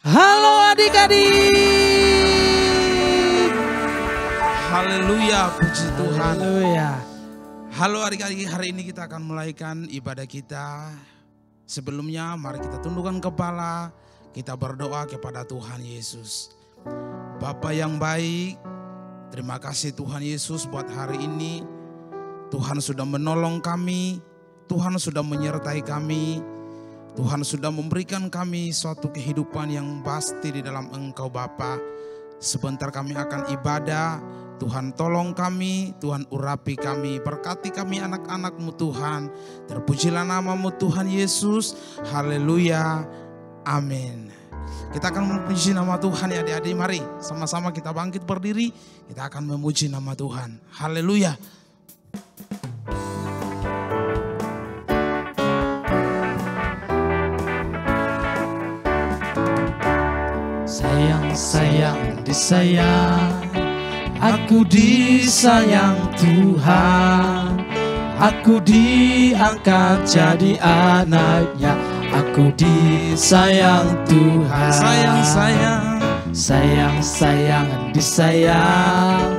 Halo adik-adik. Haleluya, puji Tuhan. Haleluya. Halo adik-adik, hari ini kita akan mulaikan ibadah kita. Sebelumnya mari kita tundukkan kepala, kita berdoa kepada Tuhan Yesus. Bapa yang baik, terima kasih Tuhan Yesus buat hari ini. Tuhan sudah menolong kami, Tuhan sudah menyertai kami. Tuhan sudah memberikan kami suatu kehidupan yang pasti di dalam Engkau Bapa. Sebentar kami akan ibadah, Tuhan tolong kami, Tuhan urapi kami, berkati kami anak-anak-Mu Tuhan. Terpujilah nama-Mu Tuhan Yesus, haleluya, amin. Kita akan memuji nama Tuhan ya adik-adik, mari sama-sama kita bangkit berdiri, kita akan memuji nama Tuhan, haleluya. Sayang, disayang, aku disayang Tuhan. Aku diangkat jadi anaknya, aku disayang Tuhan. Sayang, disayang,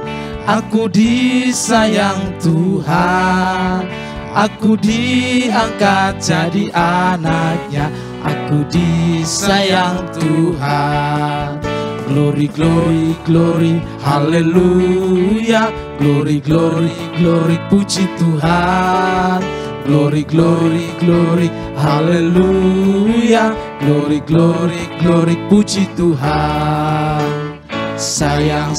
aku disayang Tuhan. Aku diangkat jadi anaknya, aku disayang Tuhan. Glory, glory, glory, haleluya. Glory, glory, glory, puji Tuhan. Glory, glory, glory, haleluya. Glory, glory, glory, puji Tuhan. Sayang,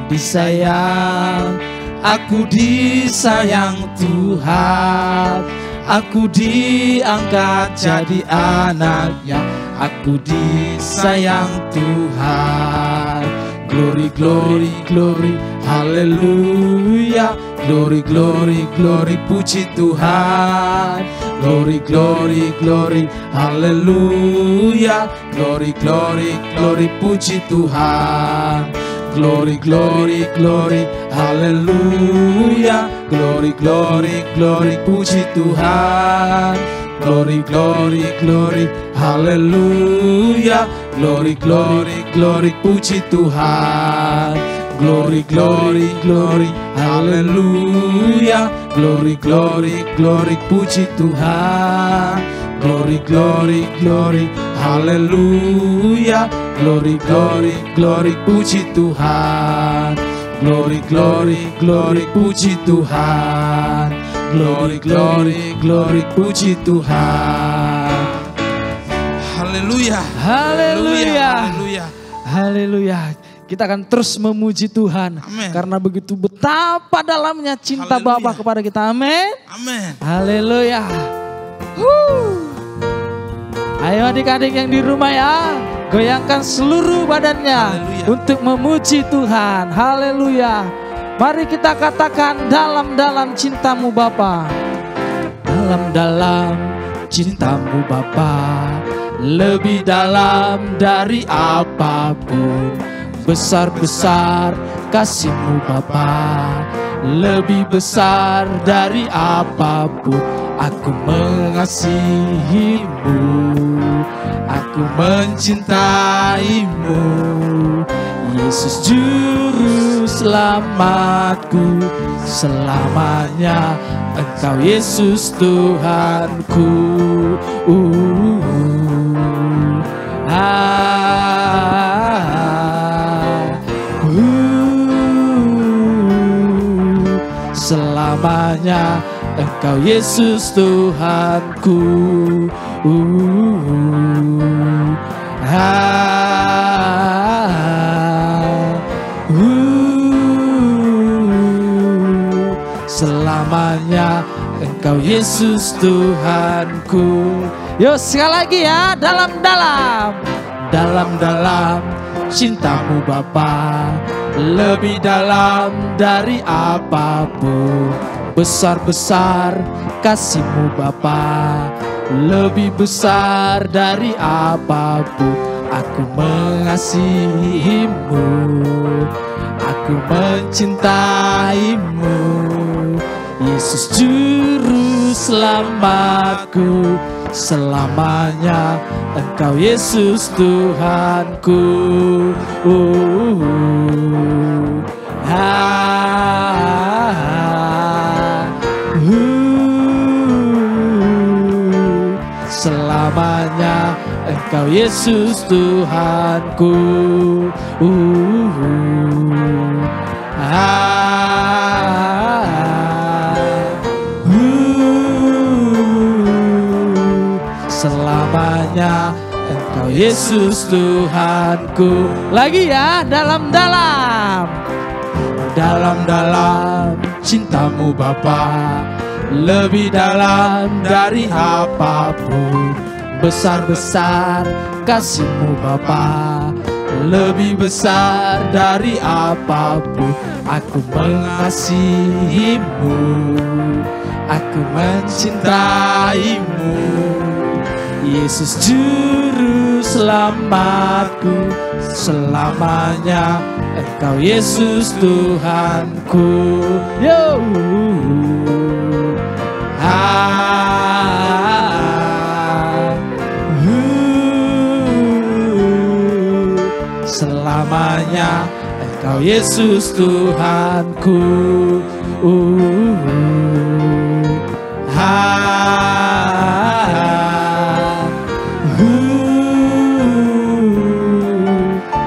disayang, aku disayang Tuhan. Aku diangkat jadi anaknya, aku disayang Tuhan. Glory, glory, glory, haleluya. Glory, glory, glory, puji Tuhan. Glory, glory, glory, haleluya. Glory, glory, glory, puji Tuhan. Glory, glory, glory, haleluya. Glory, glory, glory, puji Tuhan. Glory, glory, glory, haleluya. Glory, glory, glory, puji Tuhan. Glory, glory, glory, haleluya. Glory, glory, glory, puji Tuhan. Glory, glory, glory, haleluya. Glory, glory, glory, puji Tuhan. Glory, glory, glory, puji Tuhan. Glory, glory, glory, puji Tuhan. Haleluya, Haleluya. haleluya. Haleluya. Kita akan terus memuji Tuhan. Amin. Karena begitu betapa dalamnya cinta Haleluya. Bapa kepada kita. Amin. Amin. Haleluya. Ayo adik-adik yang di rumah ya, goyangkan seluruh badannya Haleluya. untuk memuji Tuhan. Haleluya. Mari kita katakan dalam-dalam cintamu Bapa. Dalam-dalam cintamu Bapa, lebih dalam dari apapun. Besar-besar kasih-Mu Bapa, lebih besar dari apapun. Aku mengasihi-Mu, aku mencintai-Mu. Yesus juru selamatku, selamanya Engkau Yesus Tuhanku. Selamanya Engkau Yesus Tuhanku. Selamanya Engkau Yesus Tuhanku. Yuk sekali lagi ya, dalam-dalam. Dalam-dalam cintamu Bapa, lebih dalam dari apapun. Besar-besar kasih-Mu Bapa, lebih besar dari apapun. Aku mengasihi-Mu, aku mencintai-Mu. Yesus juru selamatku, selamanya Engkau Yesus Tuhanku. Selamanya Engkau Yesus Tuhanku. Selamanya Engkau Yesus Tuhanku. Lagi ya, dalam-dalam cintamu Bapa, lebih dalam dari apapun. Besar-besar kasih-Mu Bapa, lebih besar dari apapun. Aku mengasihi-Mu, aku mencintaimu. Yesus juru selamatku, selamanya Engkau Yesus Tuhanku. Yo. Selamanya Engkau Yesus Tuhanku.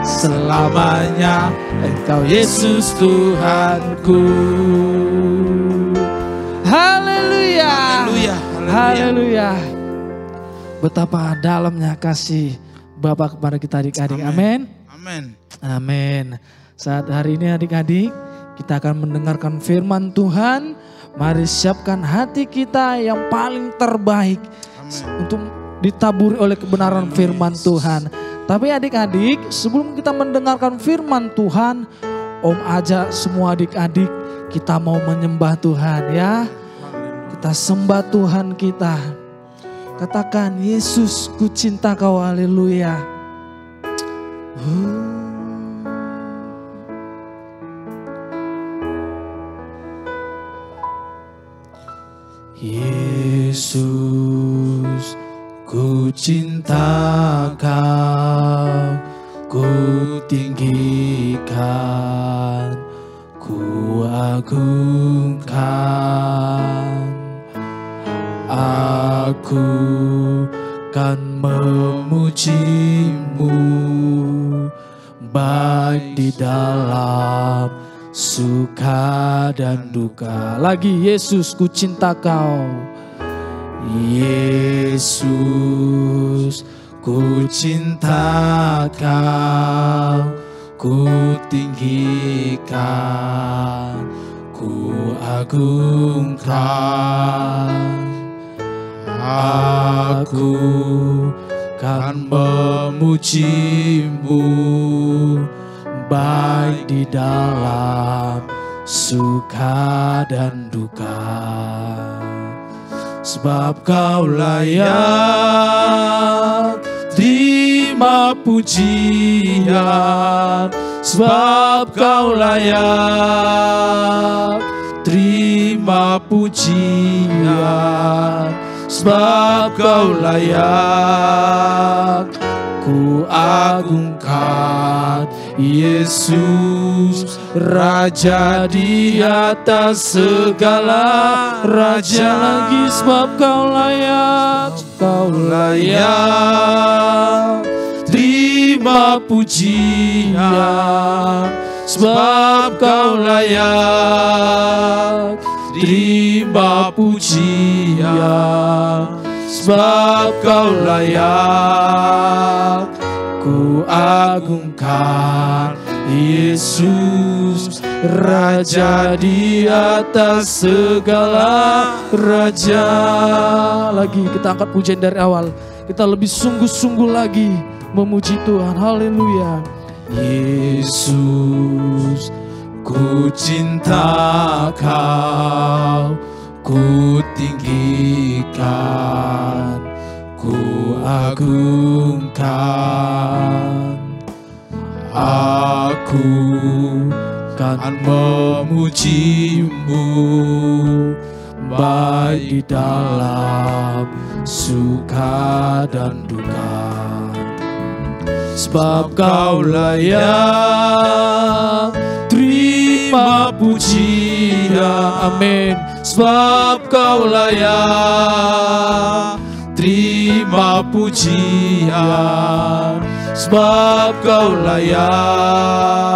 Selamanya Engkau Yesus Tuhanku. Haleluya. Haleluya. Haleluya. Betapa dalamnya kasih Bapa kepada kita adik-adik. Amin. Amin. Amin. Saat hari ini adik-adik, kita akan mendengarkan firman Tuhan. Mari siapkan hati kita yang paling terbaik untuk ditaburi oleh kebenaran firman Tuhan. Tapi adik-adik, sebelum kita mendengarkan firman Tuhan, Om ajak semua adik-adik, kita mau menyembah Tuhan ya. Kita sembah Tuhan kita. Katakan, Yesus ku cinta Kau, haleluya. Yesus, ku cinta Kau, ku tinggikan, ku agungkan. Aku kan memuji-Mu, baik di dalam suka dan duka. Lagi, Yesus ku cinta Kau. Yesus ku cinta Kau, ku tinggikan, ku agungkan. Aku kan memuji-Mu, baik di dalam suka dan duka. Sebab Kau layak terima pujian, sebab Kau layak terima pujian, sebab Kau layak ku agungkan. Yesus, Raja di atas segala raja lagi, sebab Kau layak, Kau layak terima pujian, sebab Kau layak terima pujian, sebab Kau layak ku agungkan. Yesus, Raja di atas segala raja. Lagi kita angkat pujian dari awal, kita lebih sungguh-sungguh lagi memuji Tuhan. Haleluya. Yesus, ku cinta Kau, ku tinggikan, ku agungkan. Aku akan memuji-Mu, baik di dalam suka dan duka. Sebab Kau layak terima pujian, amin. Sebab Kau layak terima pujian, sebab Kau layak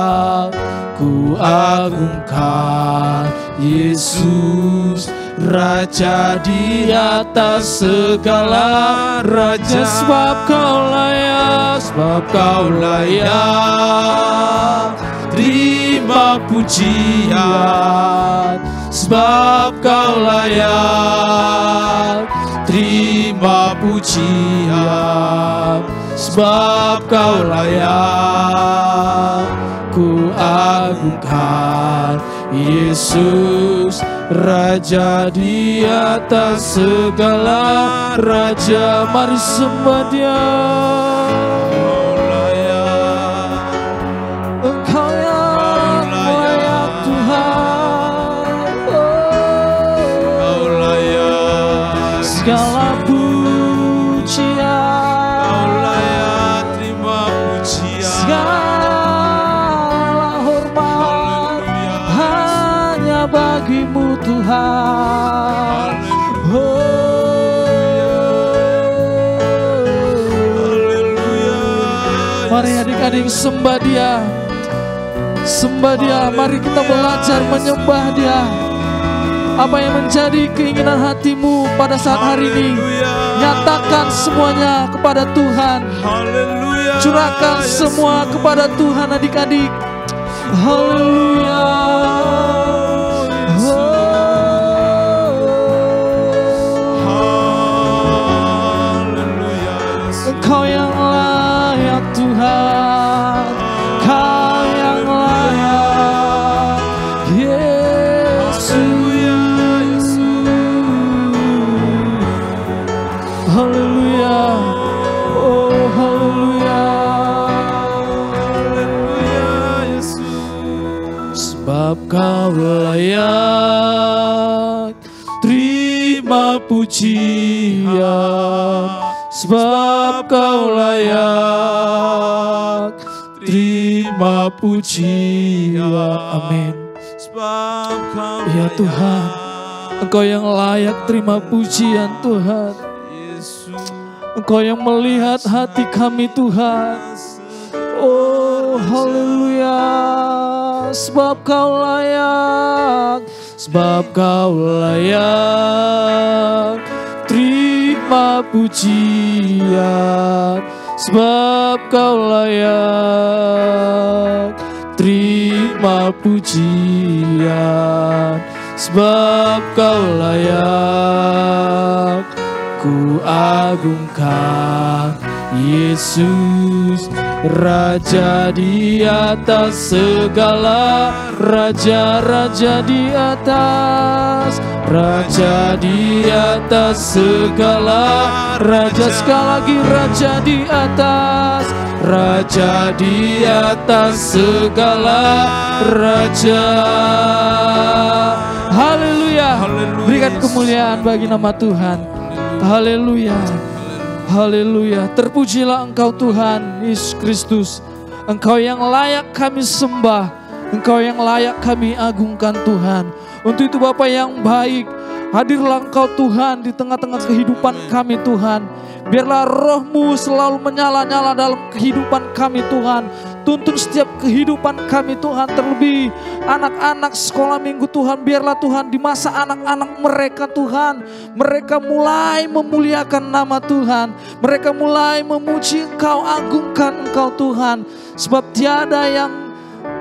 ku agungkan Yesus, Raja di atas segala raja. Sebab Kau layak terima pujian, sebab Kau layak terima pujian, sebab Kau layak ku agungkan Yesus, Raja di atas segala raja. Mari sembah Dia. Engkau yang layak Tuhan, Kau layak segala pujian, Kau layak terima pujian, segala hormat hanya bagi-Mu Tuhan. Mari adik-adik sembah Dia, sembah Dia. Mari kita belajar menyembah Dia. Apa yang menjadi keinginan hatimu pada saat hari ini, nyatakan semuanya kepada Tuhan. Curahkan semua kepada Tuhan adik-adik. Haleluya. Engkau yang layak Tuhan, Kau yang layak Yesus. Haleluya. Oh haleluya. Sebab Kau layak terima pujian, sebab Kau layak terima pujian. Amin. Ya Tuhan, Engkau yang layak terima pujian Tuhan. Engkau yang melihat hati kami Tuhan. Oh haleluya. Sebab Kau layak, sebab Kau layak terima pujian, sebab Kau layak terima pujian, sebab Kau layak ku agungkan Yesus, Raja di atas segala raja, Raja di atas, Raja di atas segala raja. Sekali lagi, Raja di atas, Raja di atas segala raja. Haleluya. Berikan kemuliaan bagi nama Tuhan. Haleluya. Haleluya. Terpujilah Engkau Tuhan Yesus Kristus. Engkau yang layak kami sembah, Engkau yang layak kami agungkan Tuhan. Untuk itu Bapa yang baik, hadirlah Engkau Tuhan di tengah-tengah kehidupan kami Tuhan. Biarlah Roh-Mu selalu menyala-nyala dalam kehidupan kami Tuhan. Tuntun setiap kehidupan kami Tuhan, terlebih anak-anak sekolah minggu Tuhan. Biarlah Tuhan di masa anak-anak mereka Tuhan, mereka mulai memuliakan nama Tuhan. Mereka mulai memuji Engkau, agungkan Engkau Tuhan. Sebab tiada yang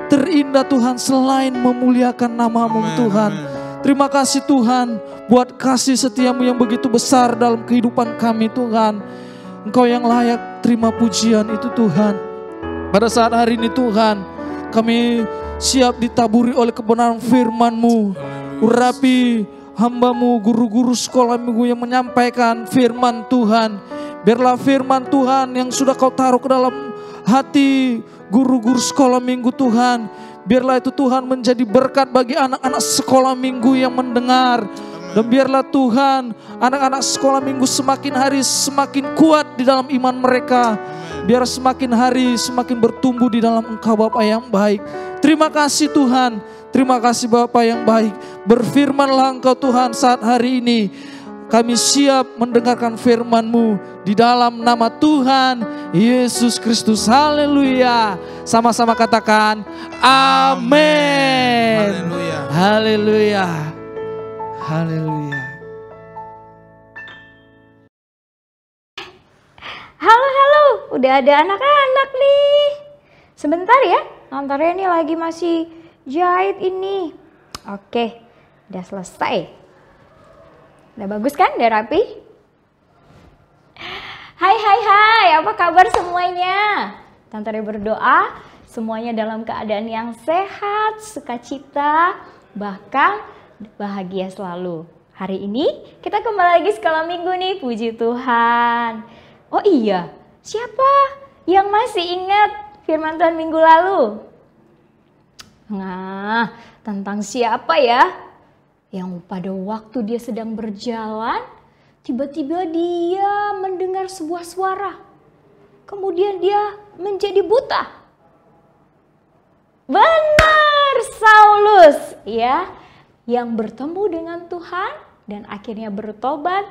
terindah Tuhan selain memuliakan nama-Mu Tuhan. Terima kasih Tuhan buat kasih setia-Mu yang begitu besar dalam kehidupan kami Tuhan. Engkau yang layak terima pujian itu Tuhan. Pada saat hari ini Tuhan, kami siap ditaburi oleh kebenaran firman-Mu. Urapi hamba-Mu, guru-guru sekolah minggu yang menyampaikan firman Tuhan. Biarlah firman Tuhan yang sudah Kau taruh ke dalam hati guru-guru sekolah minggu Tuhan, Biarlah itu Tuhan menjadi berkat bagi anak-anak sekolah minggu yang mendengar. Dan biarlah Tuhan anak-anak sekolah minggu semakin hari semakin kuat di dalam iman mereka. Biar semakin hari semakin bertumbuh di dalam Engkau Bapa yang baik. Terima kasih Tuhan. Terima kasih Bapa yang baik. Berfirmanlah Engkau Tuhan saat hari ini. Kami siap mendengarkan firman-Mu di dalam nama Tuhan Yesus Kristus. Haleluya. Sama-sama katakan amin. Haleluya. Haleluya. Haleluya. Halo, udah ada anak-anak nih. Sebentar ya, Antara ini lagi masih jahit ini. Oke, udah selesai. Udah bagus kan, udah rapi? Hai, apa kabar semuanya? Tante Re berdoa semuanya dalam keadaan yang sehat, sukacita, bahkan bahagia selalu. Hari ini kita kembali lagi sekolah minggu nih, puji Tuhan. Oh iya, siapa yang masih ingat firman Tuhan minggu lalu? Nah, tentang siapa ya? Yang pada waktu dia sedang berjalan, tiba-tiba dia mendengar sebuah suara. Kemudian dia menjadi buta. Benar, Saulus ya, yang bertemu dengan Tuhan dan akhirnya bertobat,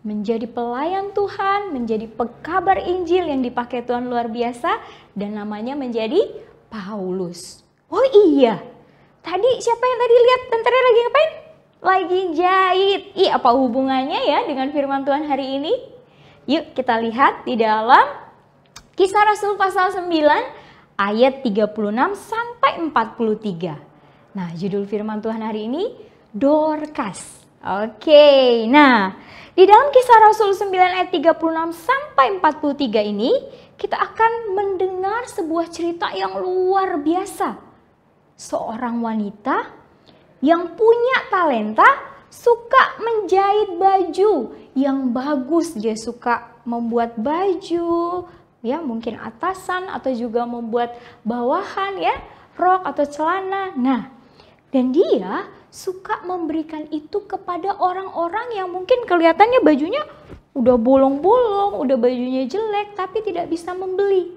menjadi pelayan Tuhan, menjadi pekabar Injil yang dipakai Tuhan luar biasa, dan namanya menjadi Paulus. Oh iya, tadi siapa yang tadi lihat Tante Re lagi ngapain? Lagi jahit. Ih, apa hubungannya ya dengan firman Tuhan hari ini? Yuk kita lihat di dalam Kisah Rasul pasal 9 ayat 36 sampai 43. Nah, judul firman Tuhan hari ini Dorcas. Oke, nah di dalam Kisah Rasul 9 ayat 36 sampai 43 ini kita akan mendengar sebuah cerita yang luar biasa. Seorang wanita yang punya talenta suka menjahit baju yang bagus. Dia suka membuat baju, ya mungkin atasan atau juga membuat bawahan ya, rok atau celana. Nah, dan dia suka memberikan itu kepada orang-orang yang mungkin kelihatannya bajunya udah bolong-bolong, udah bajunya jelek tapi tidak bisa membeli.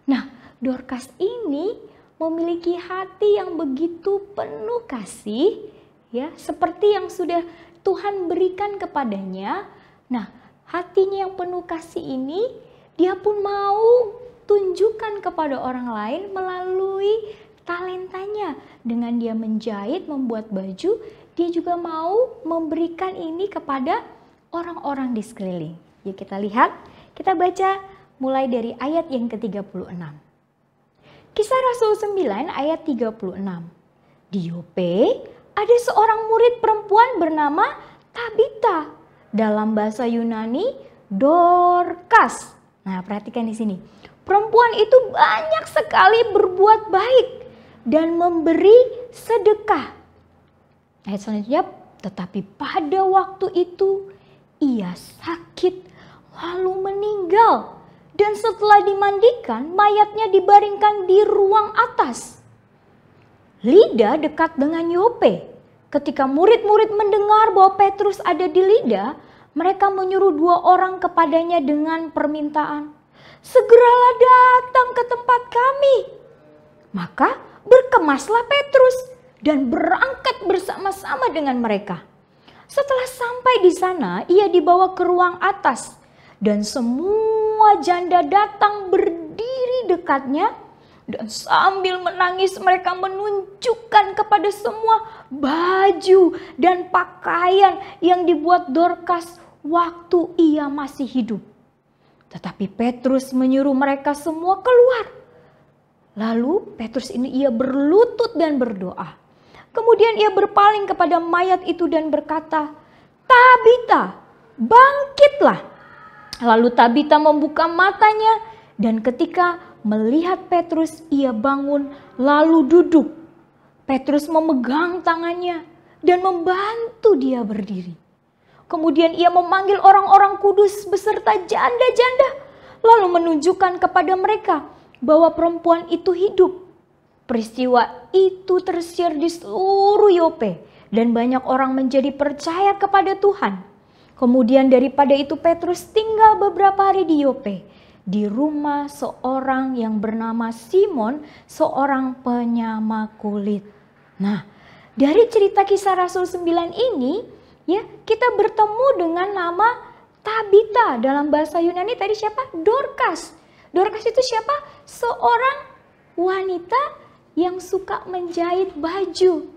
Nah, Dorcas ini memiliki hati yang begitu penuh kasih, ya, seperti yang sudah Tuhan berikan kepadanya. Nah, hatinya yang penuh kasih ini, dia pun mau tunjukkan kepada orang lain melalui talentanya. Dengan dia menjahit, membuat baju, dia juga mau memberikan ini kepada orang-orang di sekeliling. Yuk kita lihat, kita baca mulai dari ayat yang ke-36. Kisah Rasul 9 ayat 36. Di Yope ada seorang murid perempuan bernama Tabita. Dalam bahasa Yunani Dorcas. Nah, perhatikan di sini. Perempuan itu banyak sekali berbuat baik dan memberi sedekah. Ayat selanjutnya, tetapi pada waktu itu ia sakit lalu meninggal. Dan setelah dimandikan, mayatnya dibaringkan di ruang atas. Lida dekat dengan Yope. Ketika murid-murid mendengar bahwa Petrus ada di Lida, mereka menyuruh 2 orang kepadanya dengan permintaan, "Segeralah datang ke tempat kami." Maka berkemaslah Petrus dan berangkat bersama-sama dengan mereka. Setelah sampai di sana, ia dibawa ke ruang atas. Dan semua janda datang berdiri dekatnya, dan sambil menangis mereka menunjukkan kepada semua baju dan pakaian yang dibuat Dorcas waktu ia masih hidup. Tetapi Petrus menyuruh mereka semua keluar. Lalu Petrus ini ia berlutut dan berdoa. Kemudian ia berpaling kepada mayat itu dan berkata, "Tabita, bangkitlah." Lalu Tabita membuka matanya dan ketika melihat Petrus ia bangun lalu duduk. Petrus memegang tangannya dan membantu dia berdiri. Kemudian ia memanggil orang-orang kudus beserta janda-janda lalu menunjukkan kepada mereka bahwa perempuan itu hidup. Peristiwa itu tersiar di seluruh Yope dan banyak orang menjadi percaya kepada Tuhan. Kemudian daripada itu Petrus tinggal beberapa hari di Yope, di rumah seorang yang bernama Simon, seorang penyama kulit. Nah, dari cerita Kisah Rasul 9 ini, ya, kita bertemu dengan nama Tabita. Dalam bahasa Yunani tadi siapa? Dorcas. Dorcas itu siapa? Seorang wanita yang suka menjahit baju.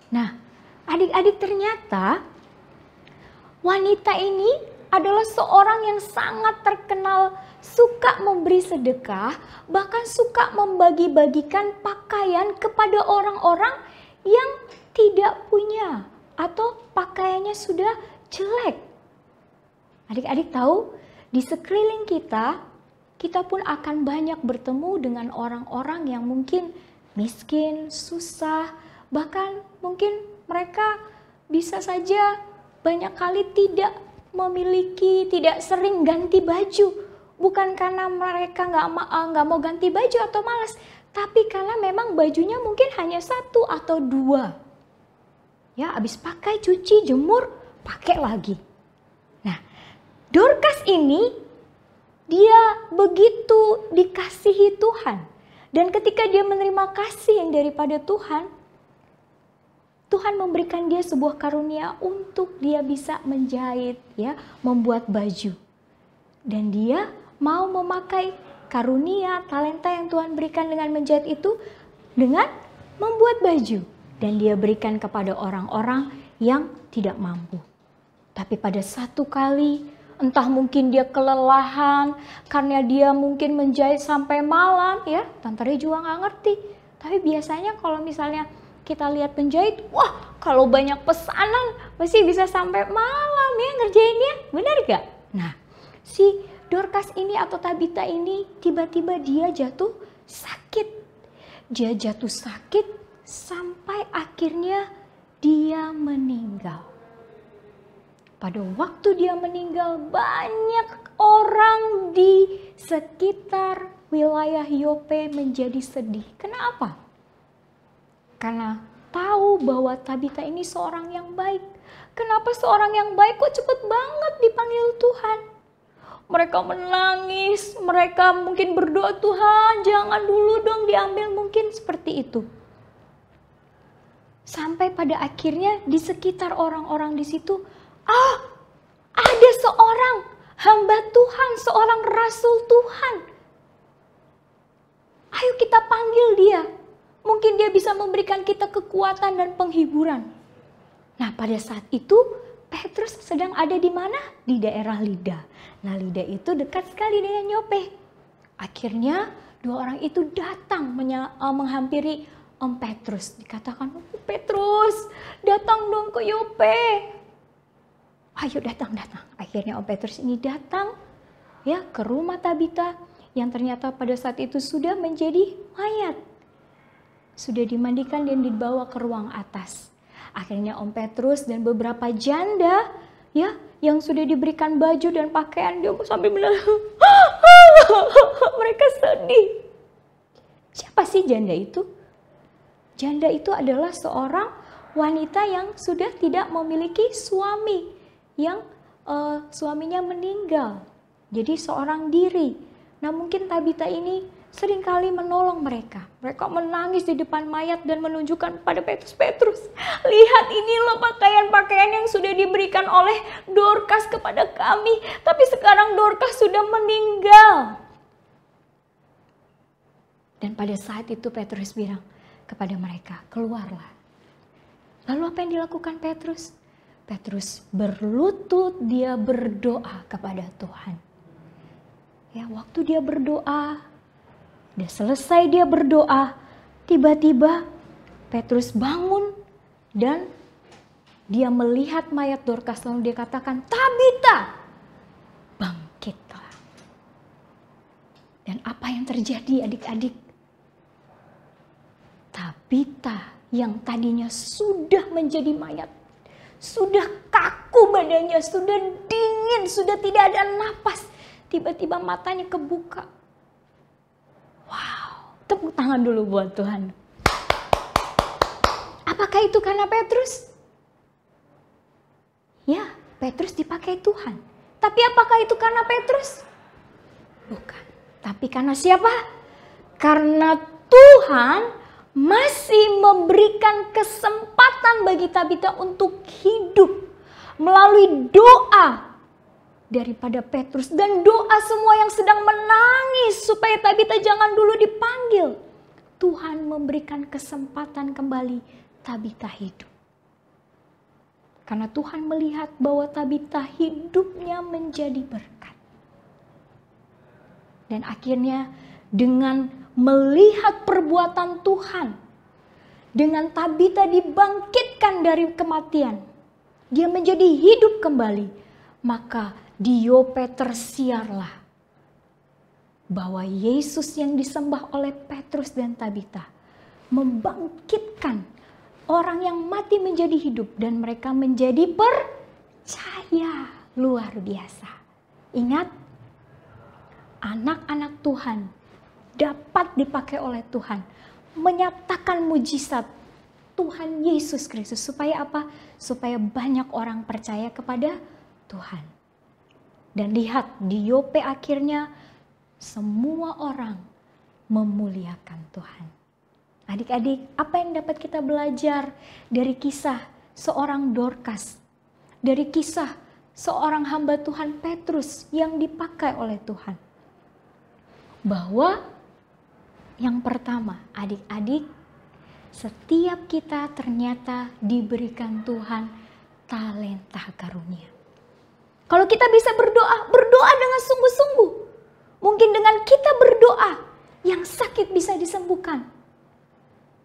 Nah, adik-adik, ternyata wanita ini adalah seorang yang sangat terkenal, suka memberi sedekah, bahkan suka membagi-bagikan pakaian kepada orang-orang yang tidak punya atau pakaiannya sudah jelek. Adik-adik tahu, di sekeliling kita pun akan banyak bertemu dengan orang-orang yang mungkin miskin, susah, bahkan mungkin mereka bisa saja banyak kali tidak memiliki, tidak sering ganti baju. Bukan karena mereka nggak mau ganti baju atau malas, tapi karena memang bajunya mungkin hanya 1 atau 2. Ya, habis pakai, cuci, jemur, pakai lagi. Nah, Dorcas ini dia begitu dikasihi Tuhan. Dan ketika dia menerima kasih yang daripada Tuhan, Tuhan memberikan dia sebuah karunia untuk dia bisa menjahit, ya, membuat baju. Dan dia mau memakai karunia, talenta yang Tuhan berikan dengan menjahit itu dengan membuat baju. Dan dia berikan kepada orang-orang yang tidak mampu. Tapi pada satu kali, entah mungkin dia kelelahan, karena dia mungkin menjahit sampai malam, ya, Tante Ria juga nggak ngerti. Tapi biasanya kalau misalnya kita lihat penjahit, wah, kalau banyak pesanan pasti bisa sampai malam ya ngerjainnya, benar gak? Nah, si Dorcas ini atau Tabita ini tiba-tiba dia jatuh sakit. Dia jatuh sakit sampai akhirnya dia meninggal. Pada waktu dia meninggal, banyak orang di sekitar wilayah Yope menjadi sedih. Kenapa? Karena tahu bahwa Tabita ini seorang yang baik. Kenapa seorang yang baik kok cepet banget dipanggil Tuhan? Mereka menangis, mereka mungkin berdoa, Tuhan jangan dulu dong diambil, mungkin seperti itu. Sampai pada akhirnya di sekitar orang-orang di situ, ada seorang hamba Tuhan, seorang rasul Tuhan. Ayo kita panggil dia. Mungkin dia bisa memberikan kita kekuatan dan penghiburan. Nah, pada saat itu Petrus sedang ada di mana? Di daerah Lida. Nah, Lida itu dekat sekali dengan Yope. Akhirnya 2 orang itu datang menghampiri Om Petrus. Dikatakan, Petrus datang dong ke Yope. Ayo datang. Akhirnya Om Petrus ini datang ya ke rumah Tabita yang ternyata pada saat itu sudah menjadi mayat. Sudah dimandikan dan dibawa ke ruang atas. Akhirnya Om Petrus dan beberapa janda ya yang sudah diberikan baju dan pakaian, dia sampai menangis. Mereka sedih. Siapa sih janda itu? Janda itu adalah seorang wanita yang sudah tidak memiliki suami, yang suaminya meninggal. Jadi seorang diri. Nah, mungkin Tabita ini seringkali menolong mereka. Mereka menangis di depan mayat dan menunjukkan pada Petrus, lihat ini loh pakaian-pakaian yang sudah diberikan oleh Dorcas kepada kami. Tapi sekarang Dorcas sudah meninggal. Dan pada saat itu Petrus bilang kepada mereka, keluarlah. Lalu apa yang dilakukan Petrus? Petrus berlutut, dia berdoa kepada Tuhan. Ya, waktu dia berdoa, udah selesai dia berdoa, tiba-tiba Petrus bangun dan dia melihat mayat Dorcas, lalu dia katakan, Tabita, bangkitlah. Dan apa yang terjadi adik-adik? Tabita yang tadinya sudah menjadi mayat, sudah kaku badannya, sudah dingin, sudah tidak ada napas, tiba-tiba matanya kebuka. Wow, tepuk tangan dulu buat Tuhan. Apakah itu karena Petrus? Ya, Petrus dipakai Tuhan. Tapi apakah itu karena Petrus? Bukan. Tapi karena siapa? Karena Tuhan masih memberikan kesempatan bagi Tabita untuk hidup melalui doa daripada Petrus dan doa semua yang sedang menangis supaya Tabita jangan dulu dipanggil. Tuhan memberikan kesempatan kembali Tabita hidup. Karena Tuhan melihat bahwa Tabita hidupnya menjadi berkat. Dan akhirnya dengan melihat perbuatan Tuhan, dengan Tabita dibangkitkan dari kematian, dia menjadi hidup kembali, maka di Yope tersiarlah bahwa Yesus yang disembah oleh Petrus dan Tabita membangkitkan orang yang mati menjadi hidup dan mereka menjadi percaya. Luar biasa. Ingat, anak-anak Tuhan dapat dipakai oleh Tuhan menyatakan mujizat Tuhan Yesus Kristus. Supaya apa? Supaya banyak orang percaya kepada Tuhan. Dan lihat di Yope akhirnya semua orang memuliakan Tuhan. Adik-adik, apa yang dapat kita belajar dari kisah seorang Dorcas? Dari kisah seorang hamba Tuhan Petrus yang dipakai oleh Tuhan. Bahwa yang pertama, adik-adik, setiap kita ternyata diberikan Tuhan talenta karunia. Kalau kita bisa berdoa, berdoa dengan sungguh-sungguh. Mungkin dengan kita berdoa, yang sakit bisa disembuhkan.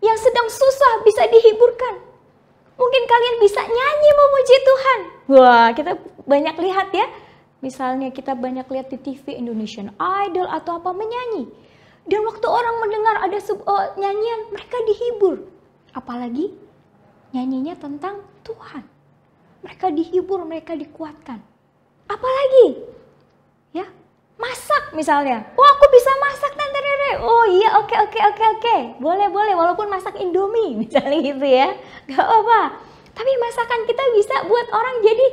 Yang sedang susah bisa dihiburkan. Mungkin kalian bisa nyanyi memuji Tuhan. Wah, kita banyak lihat ya. Misalnya kita banyak lihat di TV Indonesian Idol atau apa menyanyi. Dan waktu orang mendengar ada nyanyian, mereka dihibur. Apalagi nyanyinya tentang Tuhan. Mereka dihibur, mereka dikuatkan. Apalagi ya, masak misalnya. Oh, aku bisa masak Tante Rere. Oh iya, oke. Boleh, walaupun masak Indomie misalnya gitu ya. Gak apa. Tapi masakan kita bisa buat orang jadi,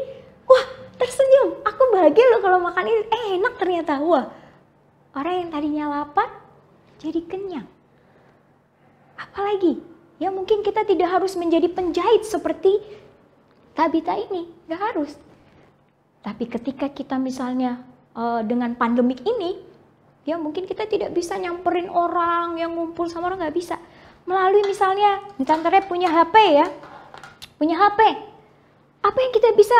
wah, tersenyum. Aku bahagia loh kalau makan ini. Enak ternyata. Wah, orang yang tadinya lapar jadi kenyang. Apalagi, ya mungkin kita tidak harus menjadi penjahit seperti Tabita ini. Gak harus. Tapi ketika kita misalnya dengan pandemik ini, ya mungkin kita tidak bisa nyamperin orang yang ngumpul sama orang, nggak bisa. Melalui misalnya, Tante Rere punya HP ya, punya HP. Apa yang kita bisa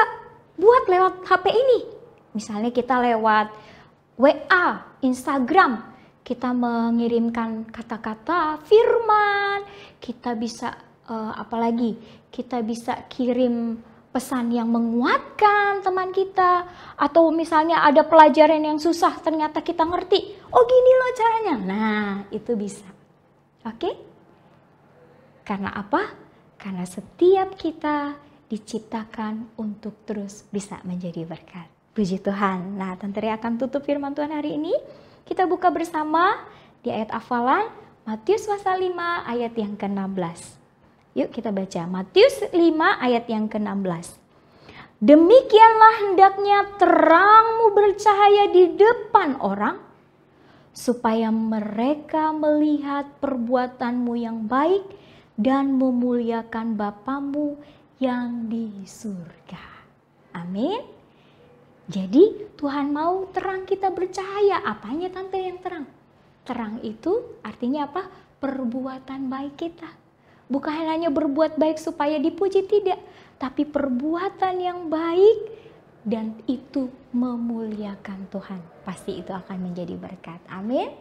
buat lewat HP ini? Misalnya kita lewat WA, Instagram, kita mengirimkan kata-kata firman, kita bisa apalagi, kita bisa kirim pesan yang menguatkan teman kita. Atau misalnya ada pelajaran yang susah ternyata kita ngerti. Oh gini loh caranya. Nah itu bisa. Oke? Karena apa? Karena setiap kita diciptakan untuk terus bisa menjadi berkat. Puji Tuhan. Nah Tante Rere akan tutup firman Tuhan hari ini. Kita buka bersama di ayat hafalan Matius pasal 5 ayat yang ke-16. Yuk kita baca Matius 5 ayat yang ke-16. Demikianlah hendaknya terangmu bercahaya di depan orang, supaya mereka melihat perbuatanmu yang baik dan memuliakan Bapamu yang di surga. Amin. Jadi Tuhan mau terang kita bercahaya. Apanya Tante yang terang? Terang itu artinya apa? Perbuatan baik kita. Bukan hanya berbuat baik supaya dipuji, tidak. Tapi perbuatan yang baik dan itu memuliakan Tuhan. Pasti itu akan menjadi berkat. Amin.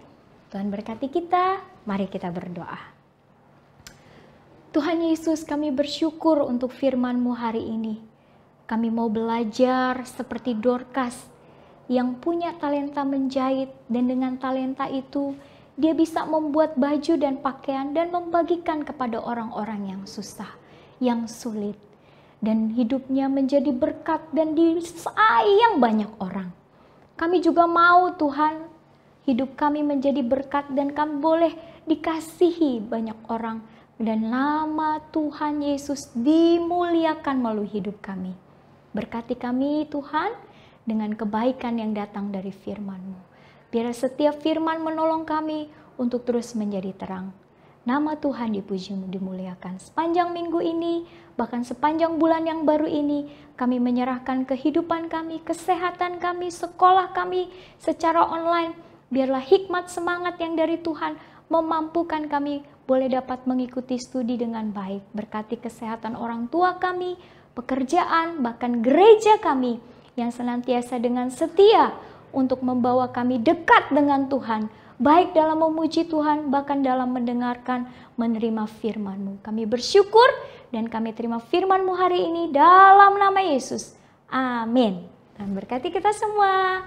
Tuhan berkati kita. Mari kita berdoa. Tuhan Yesus, kami bersyukur untuk firman-Mu hari ini. Kami mau belajar seperti Dorcas yang punya talenta menjahit. Dan dengan talenta itu dia bisa membuat baju dan pakaian dan membagikan kepada orang-orang yang susah, yang sulit. Dan hidupnya menjadi berkat dan disayang banyak orang. Kami juga mau Tuhan, hidup kami menjadi berkat dan kami boleh dikasihi banyak orang dan nama Tuhan Yesus dimuliakan melalui hidup kami. Berkati kami Tuhan dengan kebaikan yang datang dari firman-Mu. Biar setiap firman menolong kami untuk terus menjadi terang. Nama Tuhan dipuji, dimuliakan. Sepanjang minggu ini, bahkan sepanjang bulan yang baru ini, kami menyerahkan kehidupan kami, kesehatan kami, sekolah kami secara online. Biarlah hikmat semangat yang dari Tuhan memampukan kami boleh dapat mengikuti studi dengan baik. Berkati kesehatan orang tua kami, pekerjaan, bahkan gereja kami yang senantiasa dengan setia untuk membawa kami dekat dengan Tuhan, baik dalam memuji Tuhan, bahkan dalam mendengarkan, menerima firman-Mu. Kami bersyukur dan kami terima firman-Mu hari ini dalam nama Yesus. Amin. Dan berkati kita semua.